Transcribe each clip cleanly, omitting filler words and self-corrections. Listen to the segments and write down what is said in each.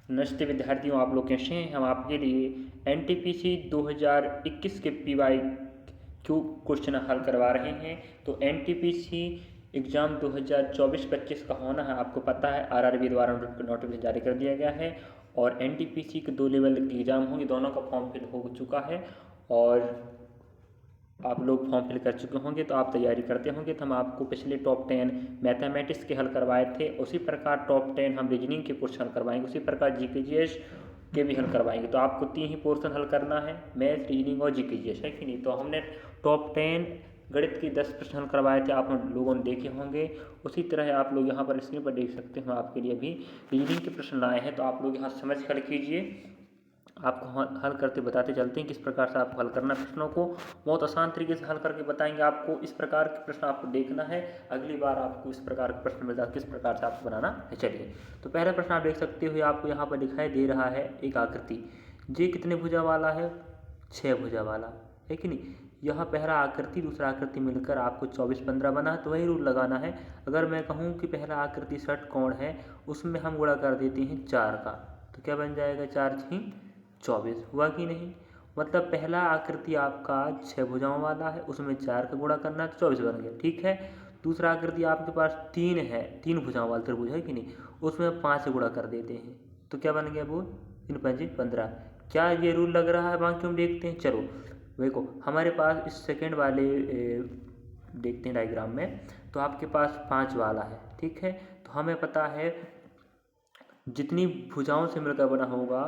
नमस्ते विद्यार्थियों, आप लोग कैसे हैं। हम आपके लिए एनटीपीसी 2021 के पीवाई क्यू क्वेश्चन हल करवा रहे हैं। तो एनटीपीसी एग्ज़ाम 2024-25 का होना है, आपको पता है। आरआरबी द्वारा नोटिफिकेशन जारी कर दिया गया है और एनटीपीसी के 2 लेवल के एग्ज़ाम होंगे, दोनों का फॉर्म फिल हो चुका है और आप लोग फॉर्म फिल कर चुके होंगे, तो आप तैयारी करते होंगे। तो हम आपको पिछले टॉप 10 मैथमेटिक्स के हल करवाए थे, उसी प्रकार टॉप 10 हम रीजनिंग के क्वेश्चन हल करवाएंगे, उसी प्रकार जीकेजीएस के भी हल करवाएंगे। तो आपको 3 ही पोर्शन हल करना है, मैथ, रीजनिंग और जीकेजीएस, है कि नहीं। तो हमने टॉप 10 गणित की 10 प्रश्न हल करवाए थे, आप लोगों ने देखे होंगे। उसी तरह आप लोग यहाँ पर स्क्रीन पर देख सकते हैं, आपके लिए भी रीजनिंग के प्रश्न लाए हैं। तो आप लोग यहाँ समझ हल कीजिए, आपको हल करते बताते चलते हैं किस प्रकार से आपको हल करना है। प्रश्नों को बहुत आसान तरीके से हल करके बताएंगे आपको। इस प्रकार के प्रश्न आपको देखना है, अगली बार आपको इस प्रकार के प्रश्न मिलता है किस प्रकार से आपको बनाना है। चलिए, तो पहला प्रश्न आप देख सकते हो, आपको यहाँ पर दिखाई दे रहा है एक आकृति। ये कितने भुजा वाला है? 6 भुजा वाला, है कि नहीं। यह पहला आकृति दूसरा आकृति मिलकर आपको 24-15 बना है। तो वही रूल लगाना है। अगर मैं कहूँ कि पहला आकृति षटकोण है, उसमें हम गुणा कर देते हैं 4 का, तो क्या बन जाएगा? 4 6 24। हुआ कि नहीं। मतलब पहला आकृति आपका 6 भुजाओं वाला है, उसमें 4 का गुणा करना है तो 24 बन गया, ठीक है। दूसरा आकृति आपके पास 3 है, 3 भुजाओं वाला त्रिभुज, है कि नहीं, उसमें 5 से गुणा कर देते हैं तो क्या बन गया? वो 3 5 15। क्या ये रूल लग रहा है? बाकी हम देखते हैं। चलो देखो, हमारे पास इस सेकेंड वाले देखते हैं डायग्राम में, तो आपके पास 5 वाला है, ठीक है। तो हमें पता है जितनी भुजाओं से मिलकर बना होगा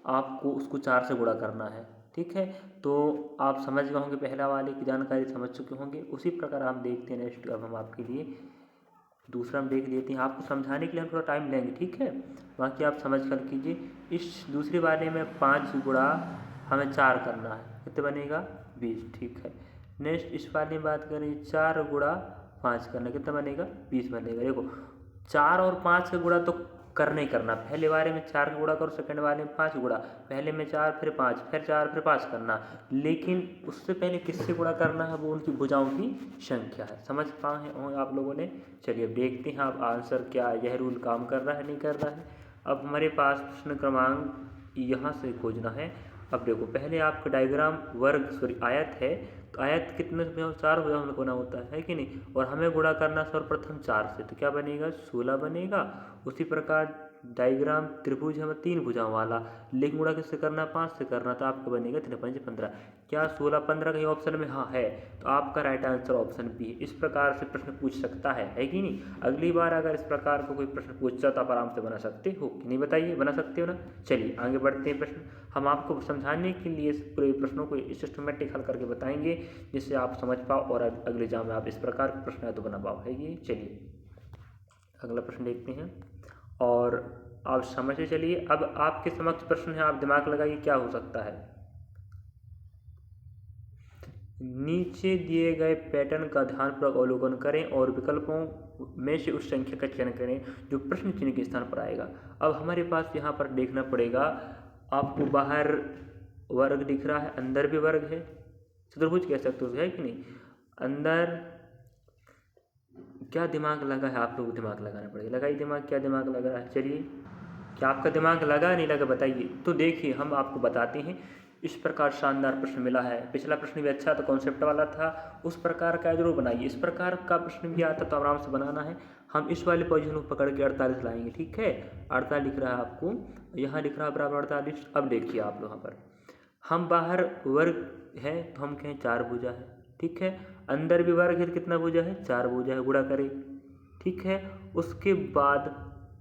आपको उसको 4 से गुणा करना है, ठीक है। तो आप समझ गए होंगे, पहला वाले की जानकारी समझ चुके होंगे। उसी प्रकार हम देखते हैं नेक्स्ट। अब हम आपके लिए दूसरा हम देख लेते हैं, आपको समझाने के लिए हम थोड़ा टाइम लेंगे, ठीक है। बाकी आप समझ कर कीजिए। इस दूसरे वाले में 5 गुणा हमें 4 करना है, कितने बनेगा? 20, ठीक है। नेक्स्ट इस वाले में बात करें, 4 गुणा 5 करना, कितना बनेगा? 20 बनेगा। देखो, 4 और 5 का गुणा तो करना ही करना। पहले वाले में 4 का गुणा करो, सेकंड वाले में 5 गुणा, पहले में 4 फिर 5 फिर 4 फिर 5 करना। लेकिन उससे पहले किससे गुणा करना है? वो उनकी भुजाओं की संख्या है। समझ पाए होंगे आप लोगों ने। चलिए अब देखते हैं आप आंसर क्या यह रूल काम कर रहा है नहीं कर रहा है। अब हमारे पास प्रश्न क्रमांक यहाँ से खोजना है। अब देखो, पहले आपका डायग्राम वर्ग आयत है, तो आयत कितने भुजाओं? 4 भुजाओं में बना होता है कि नहीं। और हमें गुणा करना सर्वप्रथम 4 से, तो क्या बनेगा? 16 बनेगा। उसी प्रकार डायग्राम त्रिभुज है 3 भुजाओं वाला, लेकिन गुणा किससे करना? 5 से करना, तो आपका बनेगा 3 5 15। क्या 16 15 कहीं ऑप्शन में? हाँ है, तो आपका राइट आंसर ऑप्शन बी है। इस प्रकार से प्रश्न पूछ सकता है कि नहीं। अगली बार अगर इस प्रकार का कोई प्रश्न पूछता तो आप आराम से बना सकते हो कि नहीं, बताइए, बना सकते हो ना। चलिए आगे बढ़ते हैं। प्रश्न हम आपको समझाने के लिए इस पूरे प्रश्नों को सिस्टमेटिक हल करके बताएंगे, जिससे आप समझ पाओ और अगले एग्जाम में आप इस प्रकार के प्रश्न है तो बना पाओ, है ये। चलिए अगला प्रश्न देखते हैं और आप समझते चलिए। अब आपके समक्ष प्रश्न है, आप दिमाग लगाइए क्या हो सकता है। नीचे दिए गए पैटर्न का ध्यानपूर्वक अवलोकन करें और विकल्पों में से उस संख्या का चयन करें जो प्रश्न चिन्ह के स्थान पर आएगा। अब हमारे पास यहाँ पर देखना पड़ेगा, आपको बाहर वर्ग दिख रहा है, अंदर भी वर्ग है, चतुर्भुज कह सकते हो, है कि नहीं। अंदर क्या दिमाग लगा है? आप लोग दिमाग लगाना पड़ेगा, लगाइए दिमाग, क्या दिमाग लग रहा है। चलिए, क्या आपका दिमाग लगा नहीं लगा बताइए। तो देखिए हम आपको बताते हैं। इस प्रकार शानदार प्रश्न मिला है। पिछला प्रश्न भी अच्छा था, कॉन्सेप्ट वाला था, उस प्रकार का जरूर बनाइए। इस प्रकार का प्रश्न भी आता तो आराम से बनाना है। हम इस वाले पोजीशन को पकड़ के 48 लाएंगे, ठीक है। 48 लिख रहा है आपको, यहाँ लिख रहा है बराबर 48। अब देखिए आप लोग, यहाँ पर हम बाहर वर्ग है तो हम कहें 4 भुजा है, ठीक है। अंदर भी वर्ग है तो कितना भुजा है? 4 भुजा है, गुणा करें, ठीक है। उसके बाद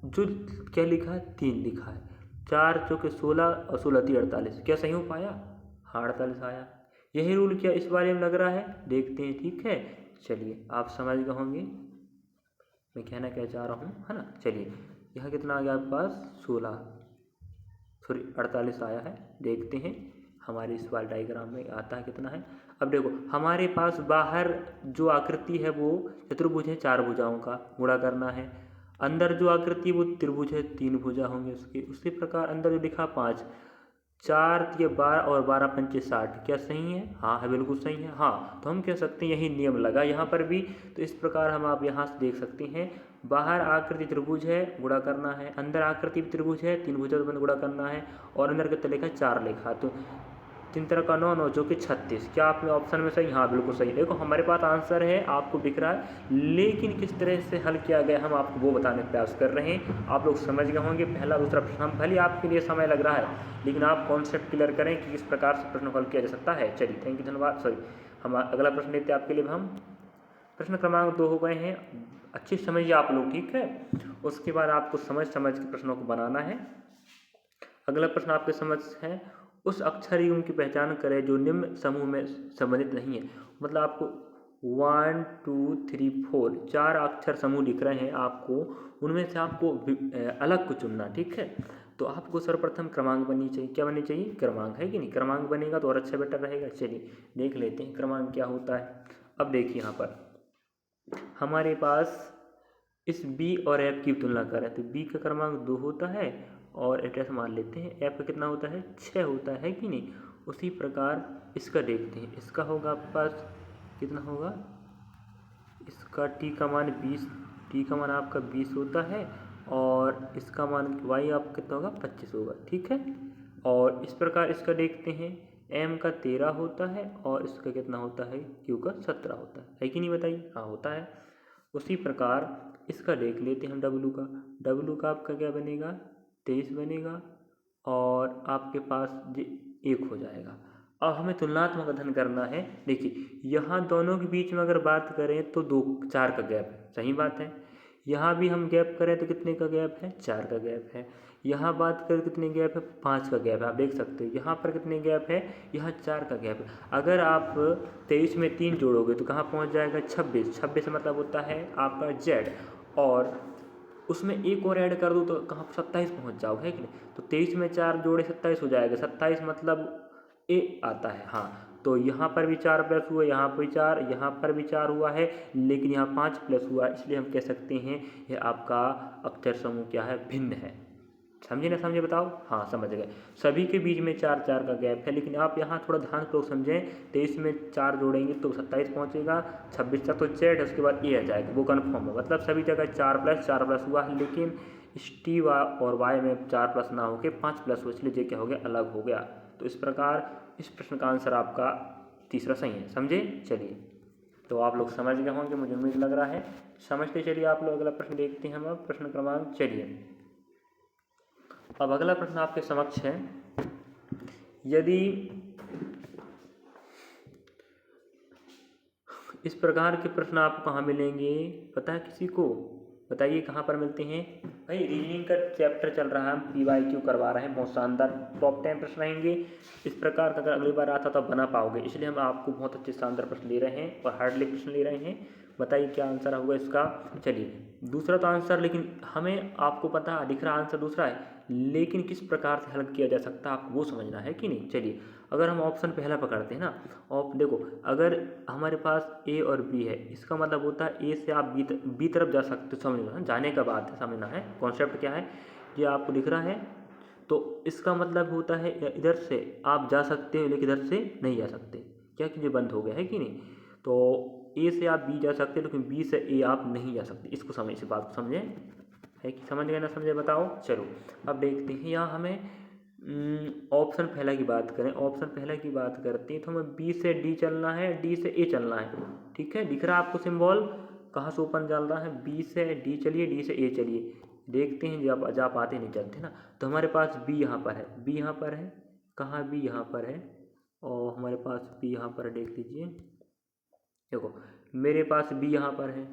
जो क्या लिखा है? 3 लिखा है। 4 चौके 16 और 16 3 48। क्या सही हो पाया? हाँ 48 आया। यही रूल क्या इस बारे में लग रहा है? देखते हैं, ठीक है। चलिए आप समझ गए होंगे मैं कहना क्या चाह रहा हूँ, है ना। चलिए यहाँ कितना आ गया आपके पास? 16 सॉरी 48 आया है। देखते हैं हमारे इस वाले डायग्राम में आता है कितना है। अब देखो हमारे पास बाहर जो आकृति है वो चतुर्भुज है, 4 भुजाओं का गुणा करना है। अंदर जो आकृति वो त्रिभुज है, 3 भुजा होंगे उसके। उसी प्रकार अंदर जो लिखा 5, 4 तिये 12 और 12 पंचे 60, क्या सही है? हाँ है, बिल्कुल सही है। हाँ, तो हम कह सकते हैं यही नियम लगा यहाँ पर भी। तो इस प्रकार हम आप यहाँ से देख सकते हैं, बाहर आकृति त्रिभुज है, गुणा करना है, अंदर आकृति त्रिभुज है, 3 भुजा बंद गुणा करना है, और अंदर कितना लिखा है? 4 लिखा। तो 3 तरह का 9 9 जो कि 36। क्या आपने ऑप्शन में सही? हाँ बिल्कुल सही। देखो हमारे पास आंसर है, आपको दिख रहा है, लेकिन किस तरह से हल किया गया हम आपको वो बताने का प्रयास कर रहे हैं। आप लोग समझ गए होंगे पहला दूसरा प्रश्न। हम भले आपके लिए समय लग रहा है, लेकिन आप कॉन्सेप्ट क्लियर करें कि किस प्रकार से प्रश्न हल किया जा सकता है। चलिए, थैंक यू, धन्यवाद। सॉरी, हम अगला प्रश्न लेते हैं आपके लिए। हम प्रश्न क्रमांक 2 हो गए हैं। अच्छी समझिए आप लोग, ठीक है। उसके बाद आपको समझ समझ के प्रश्नों को बनाना है। अगला प्रश्न आपके समझ है, उस अक्षर युग्म की पहचान करें जो निम्न समूह में संबंधित नहीं है। मतलब आपको 1 2 3 4 4 अक्षर समूह दिख रहे हैं आपको, उनमें से आपको अलग को चुनना, ठीक है। तो आपको सर्वप्रथम क्रमांक बननी चाहिए। क्या बननी चाहिए? क्रमांक, है कि नहीं? क्रमांक बनेगा तो और अच्छा बेटर रहेगा। चलिए देख लेते हैं क्रमांक क्या होता है। अब देखिए यहाँ पर हमारे पास इस बी और एफ की तुलना करें तो बी का क्रमांक 2 होता है, और एड्रेस मान लेते हैं, एफ का कितना होता है? 6 होता है कि नहीं। उसी प्रकार इसका देखते हैं, इसका होगा आपके पास कितना होगा? इसका टी का मान 20, टी का मान आपका 20 होता है, और इसका मान वाई आपका कितना होगा? 25 होगा, ठीक है। और इस प्रकार इसका देखते हैं, एम का 13 होता है, और इसका कितना होता है? क्यू का 17 होता है कि नहीं? बताइए। हाँ होता है। उसी प्रकार इसका देख लेते हैं हम डब्लू का। डब्लू का आपका क्या बनेगा? 23 बनेगा, और आपके पास ये 1 हो जाएगा। अब हमें तुलनात्मक अध्ययन करना है। देखिए यहाँ दोनों के बीच में अगर बात करें तो 2 4 का गैप है, सही बात है। यहाँ भी हम गैप करें तो कितने का गैप है? 4 का गैप है। यहाँ बात करें कितने गैप है? 5 का गैप है। आप देख सकते हो यहाँ पर कितने गैप है? यहाँ 4 का गैप है। अगर आप 23 में 3 जोड़ोगे तो कहाँ पहुँच जाएगा? 26। 26 मतलब होता है आपका जेड, और उसमें एक और ऐड कर दो तो कहाँ 27 पहुँच जाओगे, है कि नहीं। तो 23 में 4 जोड़े 27 हो जाएगा। 27 मतलब ए आता है। हाँ, तो यहाँ पर भी 4 प्लस हुआ, यहाँ पर भी 4, यहाँ पर भी 4 हुआ है, लेकिन यहाँ 5 प्लस हुआ, इसलिए हम कह सकते हैं ये आपका अक्षर समूह क्या है? भिन्न है। समझे ना समझे? बताओ। हाँ समझ गए। सभी के बीच में 4 4 का गैप है, लेकिन आप यहाँ थोड़ा ध्यान से समझें। 23 में 4 जोड़ेंगे तो 27 पहुँचेगा, 26 तक तो जेड है, उसके बाद ए आ जाएगा, वो कन्फर्म है। मतलब सभी जगह 4 प्लस हुआ है, लेकिन इस टी और वाई में 4 प्लस ना होकर 5 प्लस हो, इसलिए ये क्या हो गया? अलग हो गया। तो इस प्रकार इस प्रश्न का आंसर आपका तीसरा सही है। समझे? चलिए, तो आप लोग समझ गए होंगे, मुझे उम्मीद लग रहा है। समझते चलिए आप लोग। अगला प्रश्न देखते हैं हम। अब प्रश्न क्रमांक, चलिए अब अगला प्रश्न आपके समक्ष है। यदि इस प्रकार के प्रश्न आपको कहाँ मिलेंगे? पता है किसी को? बताइए कहाँ पर मिलते हैं? भाई रीजनिंग का चैप्टर चल रहा है, हम PYQ करवा रहे हैं, बहुत शानदार टॉप 10 प्रश्न रहेंगे। इस प्रकार का अगर अगली बार आता तो आप बना पाओगे, इसलिए हम आपको बहुत अच्छे शानदार प्रश्न ले रहे हैं और हार्डली प्रश्न ले रहे हैं। बताइए क्या आंसर होगा इसका? चलिए दूसरा तो आंसर, लेकिन हमें आपको पता दिख रहा आंसर दूसरा है, लेकिन किस प्रकार से हल किया जा सकता है आपको वो समझना है कि नहीं। चलिए अगर हम ऑप्शन पहला पकड़ते हैं ना, और देखो अगर हमारे पास ए और बी है, इसका मतलब होता है ए से आप बी तरफ जा सकते हो। समझना, जाने का बात है, समझना है कॉन्सेप्ट क्या है। ये आपको दिख रहा है, तो इसका मतलब होता है इधर से आप जा सकते हो, लेकिन इधर से नहीं जा सकते। क्या कि ये बंद हो गया है कि नहीं। तो ए से आप बी जा सकते हो, लेकिन बी से ए आप नहीं जा सकते। इसको समझ, इस बात को समझें, है कि समझ गए ना समझे? बताओ। चलो अब देखते हैं। यहाँ हमें ऑप्शन पहला की बात करें, ऑप्शन पहला की बात करते हैं तो हमें बी से डी चलना है, डी से ए चलना है, ठीक है। दिख रहा है आपको सिंबल कहाँ से ओपन चल रहा है? बी से डी चलिए, डी से ए चलिए। देखते हैं जब आप आते नहीं चलते ना। तो हमारे पास बी यहाँ पर है, बी यहाँ पर है, कहाँ? बी यहाँ पर है, और हमारे पास बी यहाँ पर है। देख लीजिए, देखो मेरे पास बी यहाँ पर है,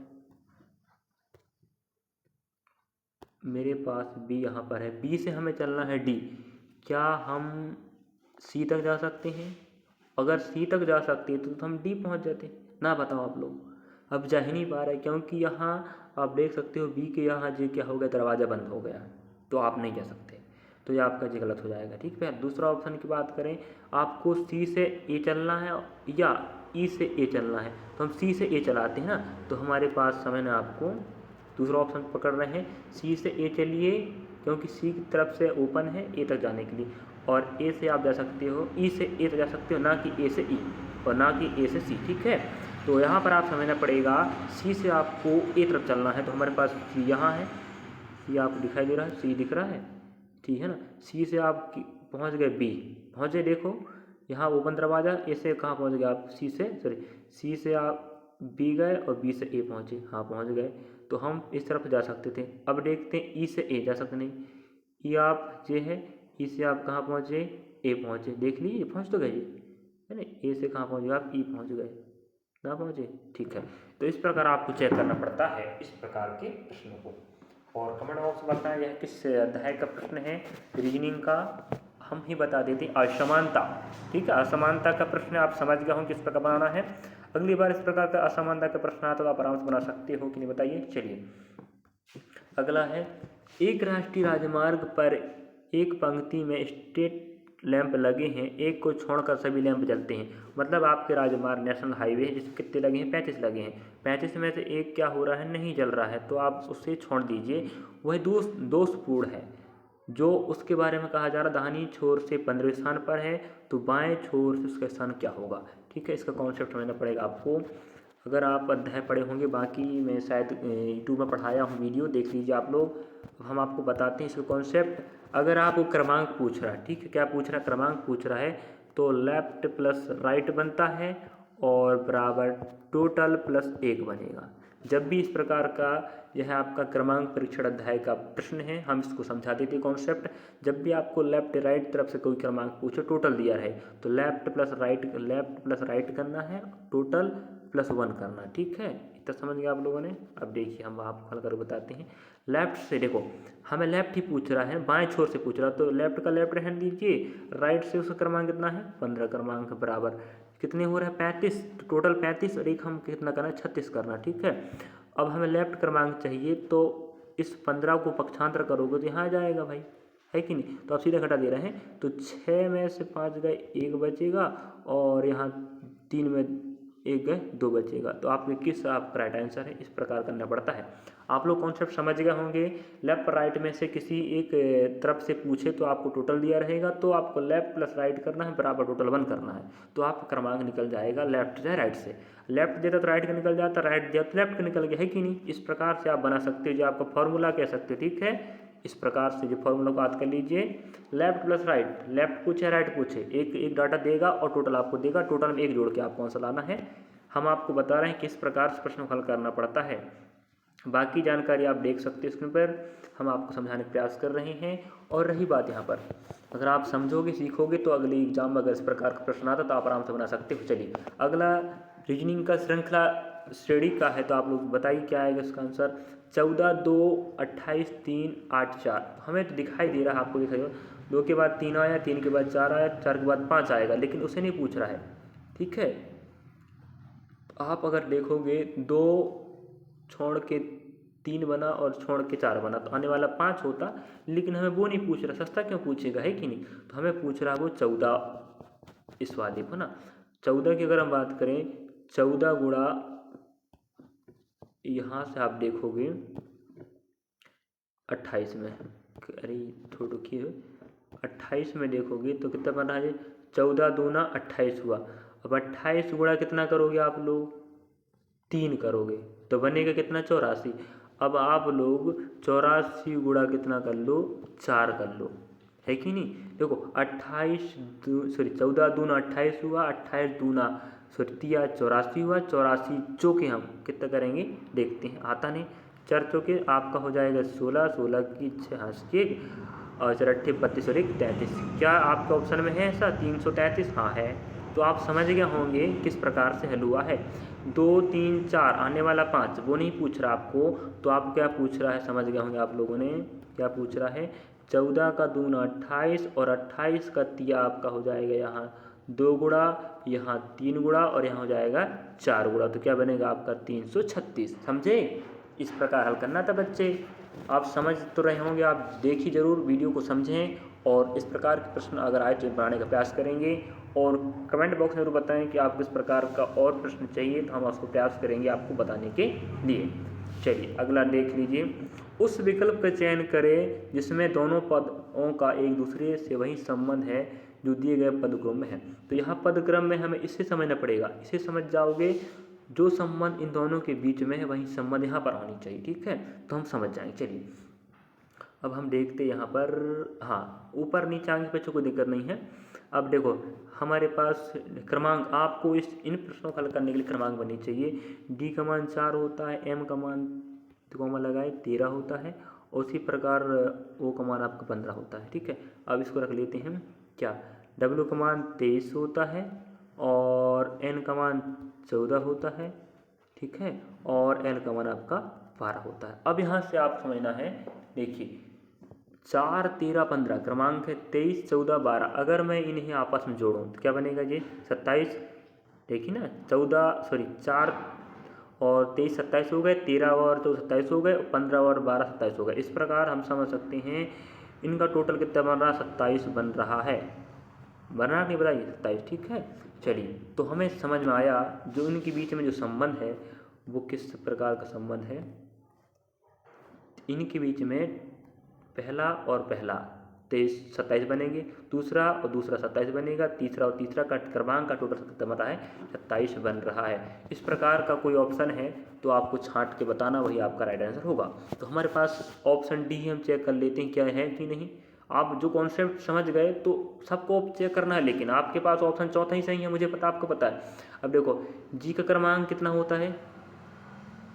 मेरे पास बी यहाँ पर है। बी से हमें चलना है डी। क्या हम सी तक जा सकते हैं? अगर सी तक जा सकते हैं तो हम डी पहुँच जाते ना। बताओ आप लोग। अब जा ही नहीं पा रहे, क्योंकि यहाँ आप देख सकते हो बी के यहाँ जो क्या हो गया, दरवाज़ा बंद हो गया, तो आप नहीं जा सकते। तो ये आपका जी गलत हो जाएगा, ठीक है। दूसरा ऑप्शन की बात करें, आपको सी से ए चलना है या ई से ए चलना है, तो हम सी से ए चलाते हैं ना। तो हमारे पास समय ना, आपको दूसरा ऑप्शन पकड़ रहे हैं, सी से ए चलिए, क्योंकि सी की तरफ से ओपन है ए तक जाने के लिए। और ए से आप जा सकते हो, ई से ए जा सकते हो, ना कि ए से ई और ना कि ए से सी, ठीक है। तो यहाँ पर आप समझना पड़ेगा, सी से आपको ए तरफ चलना है, तो हमारे पास सी यहाँ है, सी आपको दिखाई दे रहा है, सी दिख रहा है, ठीक है ना। सी से आप पहुँच गए बी, पहुँचे, देखो यहाँ ओपन दरवाज़ा, ए से कहाँ पहुँच गए आप, सी से आप बी गए और बी से ए पहुँचे, हाँ पहुँच गए। तो हम इस तरफ जा सकते थे। अब देखते हैं ई से ए जा सकते नहीं, ई आप ये है, ई से आप कहाँ पहुँचे, ए पहुँचे, देख लीजिए पहुँच तो गए है ना। ए से कहाँ पहुँच गए आप, ई पहुँच गए, ना पहुँचे, ठीक है। तो इस प्रकार आपको चेक करना पड़ता है इस प्रकार के प्रश्नों को। और कमेंट बॉक्स में बताएं यह किस अध्याय का प्रश्न है, रीजनिंग का। हम ही बता देते हैं, असमानता, ठीक है। असमानता का प्रश्न आप समझ गए हो किस प्रकार बनाना है। अगली बार इस प्रकार का असमानता का प्रश्न आता तो आप आराम से बना सकते हो कि नहीं, बताइए। चलिए अगला है, एक राष्ट्रीय राजमार्ग पर एक पंक्ति में स्ट्रीट लैंप लगे हैं, एक को छोड़कर सभी लैंप जलते हैं। मतलब आपके राजमार्ग नेशनल हाईवे है जिसमें कितने लगे हैं, 35 लगे हैं। 35 में से एक क्या हो रहा है, नहीं जल रहा है, तो आप उससे छोड़ दीजिए। वह दोषपूर्ण है जो उसके बारे में कहा जा रहा, दाहिनी छोर से 15वें स्थान पर है तो बाएं छोर से उसका स्थान क्या होगा, ठीक है। इसका कॉन्सेप्ट समझना पड़ेगा आपको। अगर आप अध्याय पढ़े होंगे, बाकी मैं शायद यूट्यूब में पढ़ाया हूँ, वीडियो देख लीजिए आप लोग। हम आपको बताते हैं इसका कॉन्सेप्ट। अगर आपको क्रमांक पूछ रहा है, ठीक है, क्या पूछ रहा है, क्रमांक पूछ रहा है, तो लेफ्ट प्लस राइट बनता है और बराबर टोटल प्लस 1 बनेगा। जब भी इस प्रकार का यह आपका क्रमांक परीक्षण अध्याय का प्रश्न है, हम इसको समझा देते हैं कॉन्सेप्ट। जब भी आपको लेफ्ट राइट तरफ से कोई क्रमांक पूछे, टोटल दिया रहे, तो लेफ्ट प्लस राइट करना है, टोटल प्लस 1 करना, ठीक है। इतना समझ गए आप लोगों ने। अब देखिए हम आपको हल कर बताते हैं। लेफ्ट से देखो, हमें लेफ्ट ही पूछ रहा है, बाएं छोर से पूछ रहा है, तो लेफ्ट का लेफ्ट हैंड दीजिए, राइट से उसका क्रमांक कितना है, 15 क्रमांक बराबर कितने हो रहा है, 35, तो टोटल 35 और एक हम कितना करना है, 36 करना, ठीक है। अब हमें लेफ्ट क्रमांक चाहिए, तो इस 15 को पक्षांतर करोगे तो यहाँ आ जाएगा भाई, है कि नहीं। तो आप सीधे घटा दे रहे हैं, तो 6 में से 5 गए 1 बचेगा और यहाँ 3 में 1 गए 2 बचेगा। तो आपके किस आपका राइट आंसर है, इस प्रकार करना पड़ता है। आप लोग कॉन्सेप्ट समझ गए होंगे। लेफ्ट राइट में से किसी एक तरफ से पूछे तो आपको टोटल दिया रहेगा, तो आपको लेफ्ट प्लस राइट करना है, बराबर टोटल 1 करना है, तो आपका क्रमांक निकल जाएगा लेफ्ट से राइट से। लेफ्ट देता तो राइट का निकल जाता, राइट दिया तो लेफ्ट का निकल गया, है कि नहीं। इस प्रकार से आप बना सकते हो, जो आपका फॉर्मूला कह सकते हो, ठीक है। इस प्रकार से जो फॉर्मूला को याद कर लीजिए, लेफ्ट प्लस राइट, लेफ्ट पूछे राइट पूछे, एक डाटा देगा और टोटल आपको देगा, टोटल में 1 जोड़ के आपको आंसर लाना है। हम आपको बता रहे हैं किस प्रकार से प्रश्न हल करना पड़ता है। बाकी जानकारी आप देख सकते हैं स्क्रीन पर, हम आपको समझाने का प्रयास कर रहे हैं। और रही बात यहाँ पर, अगर आप समझोगे सीखोगे तो अगले एग्जाम में अगर इस प्रकार का प्रश्न आता तो आप आराम से बना सकते हो। चलिए अगला रीजनिंग का श्रृंखला श्रेणी का है, तो आप लोग बताइए क्या आएगा इसका आंसर। 14, 2, 28, 3, 8, 4, हमें तो दिखाई दे रहा है, आपको दिखाई दे 2 के बाद 3 आया, 3 के बाद 4 आया, 4 के बाद 5 आएगा, लेकिन उसे नहीं पूछ रहा है, ठीक है। आप अगर देखोगे 2 छोड़ के 3 बना और छोड़ के 4 बना, तो आने वाला 5 होता, लेकिन हमें वो नहीं पूछ रहा, सस्ता क्यों पूछेगा, है कि नहीं। तो हमें पूछ रहा है वो 14, इस वाले को ना 14 की अगर हम बात करें, 14 गुणा, यहाँ से आप देखोगे 28 में, अरे थोड़ा रुकिए, 28 में देखोगे तो कितना बना है, 14 दूना 28 हुआ। अब 28 गुणा कितना करोगे आप लोग, 3 करोगे, तो बनेगा कितना, 84। अब आप लोग 84 गुणा कितना कर लो, 4 कर लो, है कि नहीं। देखो 14 दूना 28 हुआ, 28 दूना 84 हुआ, 84 चौके हम कितना करेंगे देखते हैं, आता नहीं, 4 चौके आपका हो जाएगा 16, 16 की 6 के और 4 8 32 और 1 33। क्या आपके ऑप्शन में है ऐसा 333, हाँ है। तो आप समझ गए होंगे किस प्रकार से हल हुआ है। 2, 3, 4 आने वाला 5 वो नहीं पूछ रहा आपको, तो आप क्या पूछ रहा है, समझ गए होंगे आप लोगों ने क्या पूछ रहा है। 14 का दूना 28 और 28 का तिया आपका हो जाएगा यहाँ 2 गुणा, यहाँ 3 गुणा और यहाँ हो जाएगा 4 गुणा, तो क्या बनेगा आपका 336। समझे, इस प्रकार हल करना था बच्चे। आप समझ तो रहे होंगे, आप देखिए जरूर वीडियो को समझें और इस प्रकार के प्रश्न अगर आए तो बनाने का प्रयास करेंगे। और कमेंट बॉक्स में जरूर बताएं कि आपको इस प्रकार का और प्रश्न चाहिए, तो हम उसको प्रयास करेंगे आपको बताने के लिए। चलिए अगला देख लीजिए, उस विकल्प का चयन करें जिसमें दोनों पदों का एक दूसरे से वही संबंध है जो दिए गए पदक्रम में है। तो यहाँ पदक्रम में हमें इससे समझना पड़ेगा, इसे समझ जाओगे जो संबंध इन दोनों के बीच में है वही संबंध यहाँ पर होनी चाहिए, ठीक है, तो हम समझ जाएंगे। चलिए अब हम देखते यहाँ पर, हाँ ऊपर नीचे आगे बच्चों को दिक्कत नहीं है। अब देखो हमारे पास क्रमांक, आपको इन प्रश्नों को हल करने के लिए क्रमांक बननी चाहिए। डी का मान 4 होता है, एम का मान कॉमा लगाए 13 होता है, और उसी प्रकार ओ का मान आपका 15 होता है, ठीक है। अब इसको रख लेते हैं क्या, डब्ल्यू का मान 23 होता है और एन का मान 14 होता है, ठीक है, और एल का मान आपका 12 होता है। अब यहाँ से आप समझना है, देखिए 4, 13, 15 क्रमांक है, 23, 14, 12, अगर मैं इन्हें आपस में जोड़ूँ तो क्या बनेगा जी 27, देखिए ना 4 और 23 27 हो गए, 13 और 14 27 हो गए, 15 और 12 27 हो गए। इस प्रकार हम समझ सकते हैं इनका टोटल कितना बन रहा, 27 बन रहा है, बन रहा नहीं बताइए 27, ठीक है। चलिए तो हमें समझ में आया जो इनके बीच में जो संबंध है वो किस प्रकार का संबंध है। इनके बीच में पहला और पहला 23 27 बनेंगे, दूसरा और दूसरा 27 बनेगा, तीसरा और तीसरा का क्रमांक का टोटल कितना बन रहा है 27 बन रहा है। इस प्रकार का कोई ऑप्शन है तो आपको छांट के बताना, वही आपका राइट आंसर होगा। तो हमारे पास ऑप्शन डी हम चेक कर लेते हैं क्या है कि नहीं। आप जो कॉन्सेप्ट समझ गए तो सबको चेक करना है, लेकिन आपके पास ऑप्शन चौथा ही सही है, मुझे पता, आपको पता है। अब देखो जी का क्रमांक कितना होता है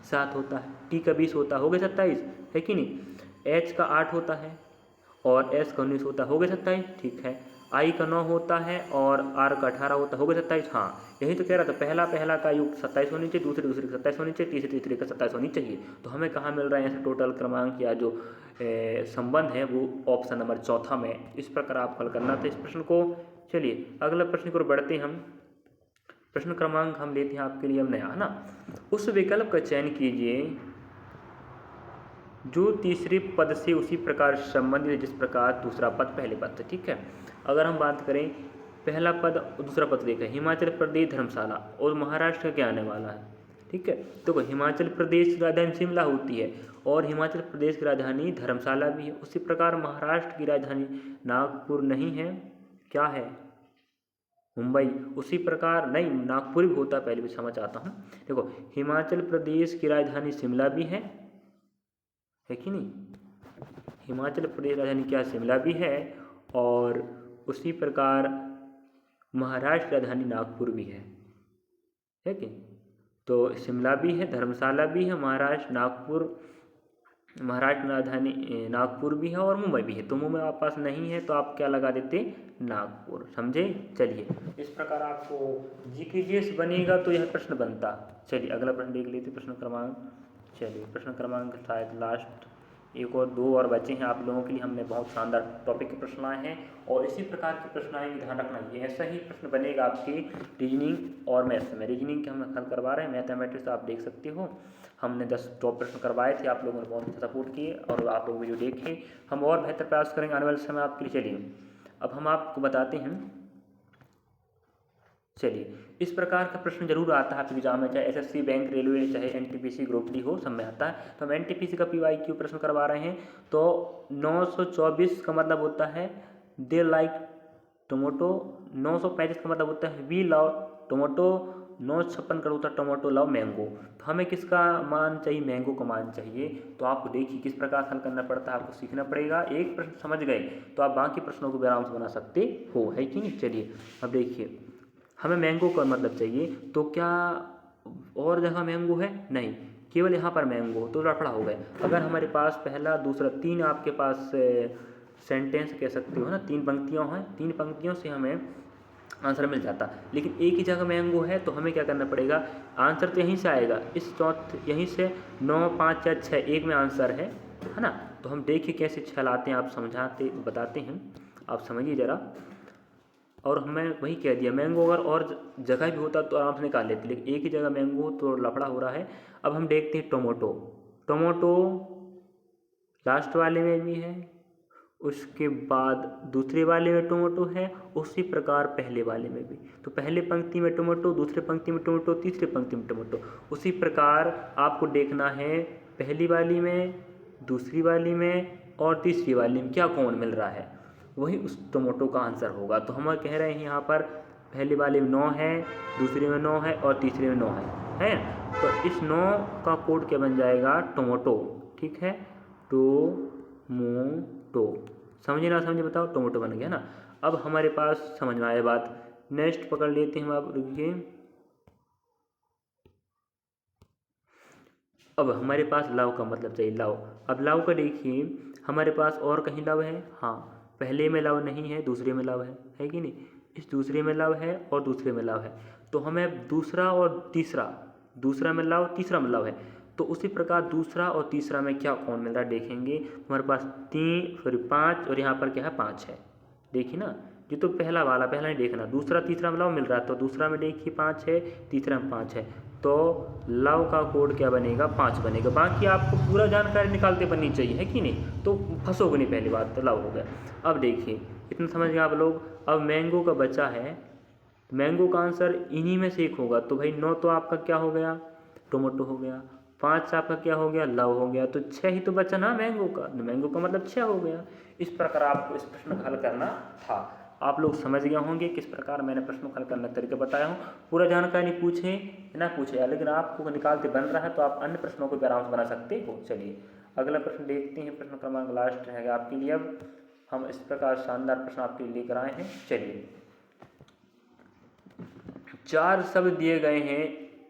7 होता है, टी का 20 होता है, हो गए 27, है कि नहीं। एच का 8 होता है और एस का 19 होता है, हो गए 27, ठीक है। आई का 9 होता है और आर का 18 होता है, हो गए 27। हाँ यही तो कह रहा था, पहला का युग 27 होनी चाहिए, दूसरे की 27 होनी चाहिए, तीसरे का 27 होनी चाहिए। तो हमें कहाँ मिल रहा है ऐसे टोटल क्रमांक या जो संबंध है वो ऑप्शन नंबर चौथा में। इस प्रकार आप हल करना था इस प्रश्न को। चलिए अगला प्रश्न की ओर बढ़ते हैं हम। प्रश्न क्रमांक हम लेते हैं आपके लिए हम नया, है ना। उस विकल्प का चयन कीजिए जो तीसरे पद से उसी प्रकार संबंधित है जिस प्रकार दूसरा पद पहले पद से, ठीक है। अगर हम बात करें पहला पद और दूसरा पद देखें, हिमाचल प्रदेश धर्मशाला और महाराष्ट्र के आने वाला है, ठीक है। तो हिमाचल प्रदेश की राजधानी शिमला होती है और हिमाचल प्रदेश की राजधानी धर्मशाला भी है। उसी प्रकार महाराष्ट्र की राजधानी नागपुर नहीं है, क्या है मुंबई। उसी प्रकार नहीं, नागपुर भी होता है, पहले भी समझ आता हूँ। देखो हिमाचल प्रदेश की राजधानी शिमला भी है कि नहीं, हिमाचल प्रदेश राजधानी क्या शिमला भी है, और उसी प्रकार महाराष्ट्र राजधानी नागपुर भी है कि। तो शिमला भी है, धर्मशाला भी है, महाराष्ट्र राजधानी नागपुर भी है और मुंबई भी है। तो मुंबई आप पास नहीं है तो आप क्या लगा देते, नागपुर, समझे। चलिए इस प्रकार आपको जीकेजीएस बनेगा तो यह प्रश्न बनता। चलिए अगला प्रश्न देख लेते, प्रश्न क्रमांक, चलिए प्रश्न क्रमांक शायद लास्ट, एक और दो और बचे हैं आप लोगों के लिए। हमने बहुत शानदार टॉपिक के प्रश्न आए हैं और इसी प्रकार के प्रश्न आएंगे, ध्यान रखना। ये ऐसा ही प्रश्न बनेगा आपकी रीजनिंग और मैथ्स में। रीजनिंग के हम हल करवा रहे हैं, मैथमेटिक्स आप देख सकते हो। हमने 10 टॉप प्रश्न करवाए थे, आप लोगों ने बहुत अच्छा सपोर्ट किए और आप लोग वीडियो देखें। हम और बेहतर प्रयास करेंगे आने वाले समय आपके लिए। चलिए अब हम आपको बताते हैं, चलिए इस प्रकार का प्रश्न जरूर आता है आपके एग्जाम में, चाहे एसएससी, बैंक, रेलवे, चाहे एनटीपीसी, ग्रुप डी हो, सब में आता है। तो हम एनटीपीसी का पीवाईक्यू प्रश्न करवा रहे हैं। तो 924 का मतलब होता है दे लाइक टोमेटो, 935 का मतलब होता है वी लव टोमेटो, 956 का होता है टोमेटो लव मैंगो। तो हमें किसका मान चाहिए, मैंगो का मान चाहिए। तो आपको देखिए किस प्रकार हल करना पड़ता है, आपको सीखना पड़ेगा। एक प्रश्न समझ गए तो आप बाकी प्रश्नों को भी आराम से बना सकते हो, है कि नहीं। चलिए अब देखिए हमें मैंगो का मतलब चाहिए, तो क्या और जगह मैंगो है, नहीं, केवल यहाँ पर मैंगो, तो लफड़ा हो गए। अगर हमारे पास पहला दूसरा 3 आपके पास सेंटेंस कह सकते हो ना, 3 पंक्तियाँ हैं, 3 पंक्तियों से हमें आंसर मिल जाता। लेकिन एक ही जगह मैंगो है तो हमें क्या करना पड़ेगा, आंसर तो यहीं से आएगा, इस यहीं से 9, 5 या 6 एक में आंसर है ना। तो हम देखिए कैसे 6 लाते हैं, आप समझाते बताते हैं, आप समझिए ज़रा। और हमें वही कह दिया, मैंगो अगर और जगह भी होता तो आराम से निकाल लेते, लेकिन एक ही जगह मैंगो तो लफड़ा हो रहा है। अब हम देखते हैं टोमेटो, टोमेटो लास्ट वाले में भी है, उसके बाद दूसरे वाले में टोमेटो है, उसी प्रकार पहले वाले में भी। तो पहले पंक्ति में टोमेटो, दूसरे पंक्ति में टोमेटो, तीसरे पंक्ति में टोमेटो। उसी प्रकार आपको देखना है पहली वाली में, दूसरी वाली में और तीसरी वाली में क्या कॉमन मिल रहा है, वही उस टोमेटो का आंसर होगा। तो हम कह रहे हैं यहाँ पर पहली वाली में 9 है, दूसरी में 9 है और तीसरी में 9 है। तो इस 9 का कोड क्या बन जाएगा, टोमेटो। ठीक है, टोमेटो। समझे ना समझे बताओ, टोमेटो बन गया ना। अब हमारे पास समझ में आए बात, नेक्स्ट पकड़ लेते हैं हम। आप रुकिए, अब हमारे पास लव का मतलब चाहिए, लव। अब लव का देखिए, हमारे पास और कहीं लव है, हाँ, पहले में लव नहीं है, दूसरे में लव है कि नहीं। इस दूसरे में लव है और दूसरे में लव है, तो हमें दूसरा और तीसरा, दूसरा में लव, तीसरा में लव है, तो उसी प्रकार दूसरा और तीसरा में क्या कौन मिल रहा है देखेंगे। हमारे पास 3 सॉरी 5 और यहाँ पर क्या है 5 है। देखिए ना, ये तो पहला वाला, पहला ही देखना, दूसरा तीसरा में लव मिल रहा है, तो दूसरा में देखिए 5 है, तीसरा में 5 है, तो लव का कोड क्या बनेगा, 5 बनेगा। बाकी आपको पूरा जानकारी निकालते बननी चाहिए, है कि नहीं, तो फंसोगे नहीं, पहली बात तो लव हो गया। अब देखिए, इतना समझ गए आप लोग। अब मैंगो का बचा है, मैंगो का आंसर इन्हीं में से एक होगा, तो भाई 9 तो आपका क्या हो गया, टोमेटो हो गया, 5 आपका क्या हो गया, लव हो गया, तो 6 ही तो बचा ना मैंगो का, मैंगो का मतलब 6 हो गया। इस प्रकार आपको इस प्रश्न का हल करना था। आप लोग समझ गए होंगे किस प्रकार मैंने प्रश्न को हल करने का तरीका बताया हूँ। पूरा जानकारी पूछे ना पूछे, लेकिन आपको निकालते बन रहा है तो आप अन्य प्रश्नों को भी आराम से बना सकते हो। चलिए अगला प्रश्न देखते हैं, प्रश्न क्रमांक लास्ट रहेगा आपके लिए। अब हम इस प्रकार शानदार प्रश्न आपके लिए लेकर आए हैं। चलिए, 4 शब्द दिए गए हैं,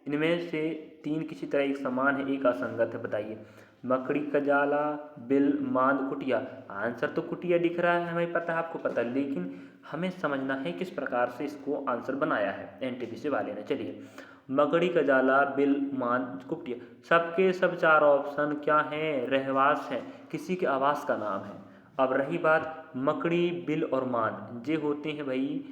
इनमें से 3 किसी तरह एक समान है, एक असंगत है, बताइए। मकड़ी का जाला, बिल, मांद, कुटिया। आंसर तो कुटिया दिख रहा है, हमें पता है, आपको पता है, लेकिन हमें समझना है किस प्रकार से इसको आंसर बनाया है एनटीपीसी वाले ने। चलिए, मकड़ी का जाला, बिल, मांद, कुटिया, सबके सब 4 ऑप्शन क्या हैं, रहवास हैं, किसी के आवास का नाम है। अब रही बात मकड़ी, बिल और मांद, ये होते हैं भाई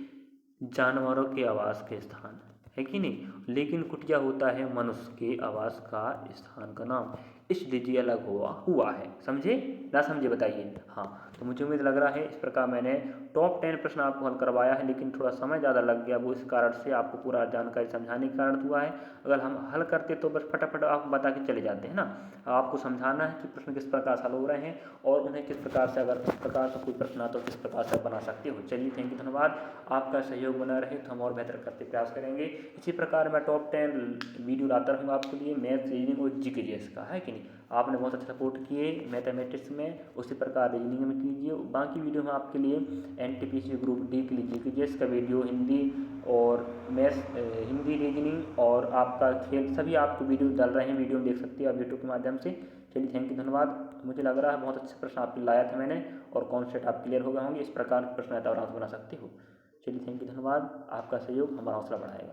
जानवरों के आवास के स्थान, है कि नहीं, लेकिन कुटिया होता है मनुष्य के आवास का स्थान का नाम, इसलिए ये अलग हुआ है। समझे ना समझे बताइए। हाँ, तो मुझे उम्मीद लग रहा है इस प्रकार मैंने टॉप 10 प्रश्न आपको हल करवाया है, लेकिन थोड़ा समय ज़्यादा लग गया, वो इस कारण से आपको पूरा जानकारी समझाने के कारण हुआ है। अगर हम हल करते तो बस फटाफट आप बता के चले जाते हैं ना। आपको समझाना है कि प्रश्न किस प्रकार से हल हो रहे हैं और उन्हें किस प्रकार से, अगर इस प्रकार से कोई प्रश्न आता तो किस प्रकार से बना सकते हो। चलिए, थैंक यू, धन्यवाद। आपका सहयोग बना रहे तो हम और बेहतर करते प्रयास करेंगे। इसी प्रकार मैं टॉप 10 वीडियो लाता रहूँगा आपके लिए, मैथ, रीजनिंग और जीके जीएस का, है कि नहीं। आपने बहुत अच्छा सपोर्ट किए मैथमेटिक्स में, उसी प्रकार रीजनिंग में कीजिए। बाकी वीडियो में आपके लिए एनटीपीसी ग्रुप डी के लिए जीके जीएस का वीडियो, हिंदी और मैथ्स, हिंदी, रीजनिंग और आपका खेल, सभी आपको वीडियो डाल रहे हैं, वीडियो देख सकते हो आप यूट्यूब के माध्यम से। चलिए, थैंक यू, धन्यवाद। मुझे लग रहा है बहुत अच्छे प्रश्न आपके लाया था मैंने और कॉन्सेप्ट आप क्लियर हो गए होंगे, इस प्रकार प्रश्न आराम से बना सकते हो। चलिए, थैंक यू, धन्यवाद। आपका सहयोग हमारा हौसला बढ़ाएगा।